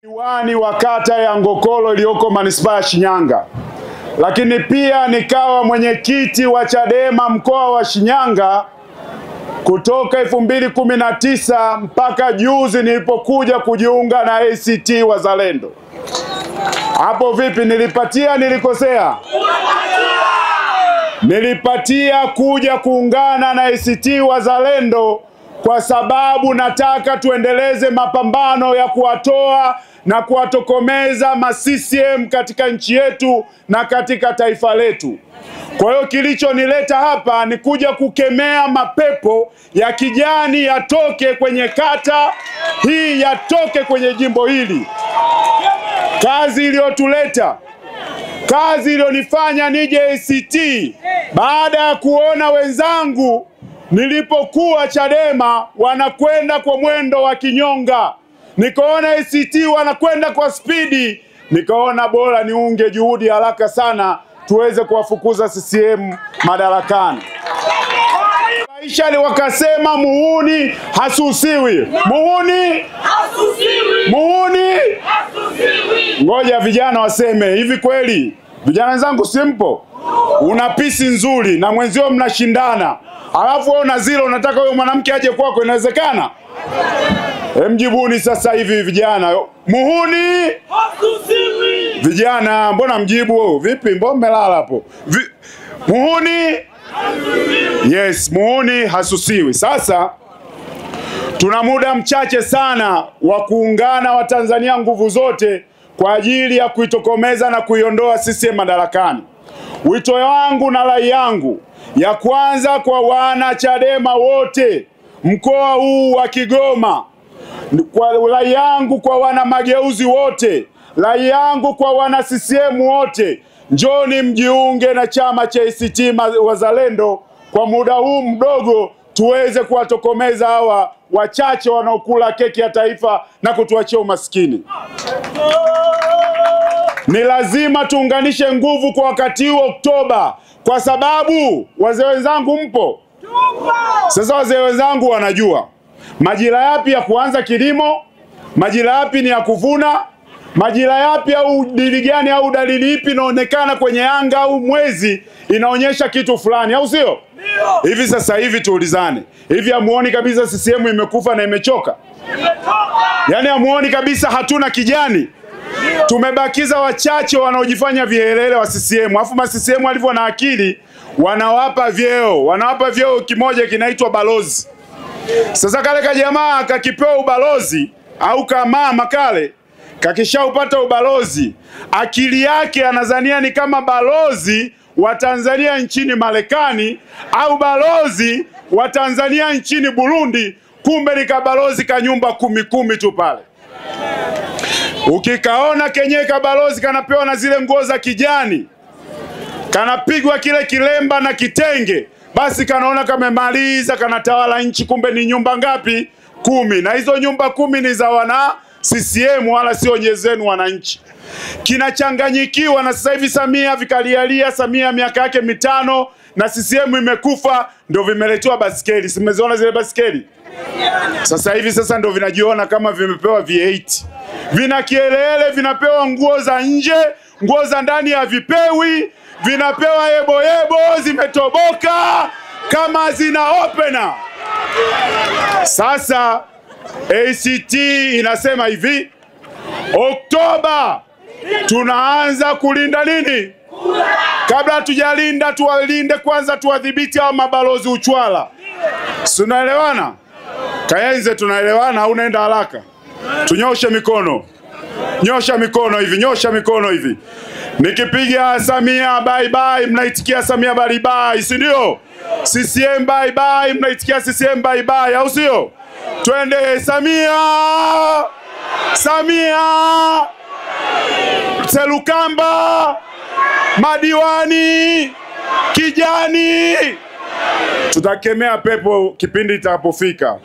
Diwani wa kata ya Ngokolo iliyoko manispaa ya Shinyanga, lakini pia nikawa mwenyekiti wa Chadema mkoa wa Shinyanga kutoka 2019 mpaka juzi nilipokuja kujiunga na ACT Wazalendo. Hapo vipi, nilikosea? Nilipatia kuja kuungana na ACT Wazalendo kwa sababu nataka tuendeleze mapambano ya kuwatoa na kuwatokomeza ma-CCM katika nchi yetu na katika taifa letu. Kwa hiyo kilichonileta hapa ni kuja kukemea mapepo ya kijani yatoke kwenye kata hii, yatoke kwenye jimbo hili. Kazi iliyotuleta, kazi iliyonifanya nije ACT baada ya kuona wenzangu nilipokuwa Chadema wanakwenda kwa mwendo wa kinyonga, nikaona ACT wanakwenda kwa spidi, nikaona bora niunge juhudi haraka sana tuweze kuwafukuza CCM madarakani. Maisha wakasema muhuni hasusiwi. Muhuni hasusiwi. Muhuni hasusiwi. Ngoja vijana waseme hivi, kweli vijana wenzangu simpo? Una pisi nzuri na mwenzio mnashindana, alafu wewe una zero, unataka huyo mwanamke aje kwako, inawezekana? Mjibuni sasa hivi vijana, muhuni hasusiwi. Vijana mbona mjibu? Vipi, mbona mmelala hapo? Muhuni hasusiwi. Yes, muhuni hasusiwi. Sasa tuna muda mchache sana wa kuungana wa Tanzania nguvu zote kwa ajili ya kuitokomeza na kuiondoa CCM madarakani. Wito wangu na rai yangu ya kwanza kwa wana Chadema wote mkoa huu wa Kigoma, kwa rai yangu kwa wana mageuzi wote, rai yangu kwa wana CCM wote, njoni mjiunge na chama cha ACT Wazalendo kwa muda huu mdogo, tuweze kuwatokomeza hawa wachache wanaokula keki ya taifa na kutuachia umaskini. Ni lazima tuunganishe nguvu kwa wakati huu Oktoba, kwa sababu wazee wenzangu mpo. Sasa wazee wenzangu wanajua majira yapi ya kuanza kilimo, majira yapi ni ya kuvuna, majira yapi au dili gani au dalili ipi inaonekana kwenye anga au mwezi inaonyesha kitu fulani, au sio? Hivi sasa hivi tuulizane, hivi amuoni kabisa CCM imekufa na imechoka? Yaani amuoni kabisa hatuna kijani? Tumebakiza wachache wanaojifanya vielele wa CCM. Alafu ma CCM walivyo na akili wanawapa vyeo kimoja kinaitwa balozi. Sasa kale kajamaa kakipewa ubalozi au kamama kale kakishaupata ubalozi, akili yake anazania ni kama balozi wa Tanzania nchini Marekani au balozi wa Tanzania nchini Burundi, kumbe ni kabalozi ka nyumba 10 tu pale. Ukikaona kenye kabalozi kanapewa na zile nguo za kijani, kanapigwa kile kilemba na kitenge, basi kanaona kamemaliza, kanatawala nchi, kumbe ni nyumba ngapi? 10. Na hizo nyumba 10 ni za wana CCM wala sio nyezenu wananchi. Kinachanganyikiwa na sasa hivi Samia vikalialia, Samia miaka yake 5 na CCM imekufa, ndio vimeletewa basikeli. Simeziona zile basikeli? Sasa hivi sasa ndio vinajiona kama vimepewa V8. Vina kielele, vinapewa nguo za nje, nguo za ndani ya vipewi, vinapewa yebo zimetoboka kama zina opener. Sasa ACT inasema hivi, Oktoba tunaanza kulinda nini? Kabla hatujalinda tuwalinde kwanza, tuwadhibiti hao mabalozi uchwala. Tunaelewana? Kaenze tunaelewana au unaenda haraka? Tunyoshe mikono. Nyosha mikono hivi, nyosha mikono hivi. Nikipiga Samia bye bye mnaitikia Samia bye bye, si ndio? CCM bye bye mnaitikia CCM bye bye, au sio? Twende Samia! Samia! Selukamba! Madiwani! Kijani! Tutakemea pepo kipindi itakapofika.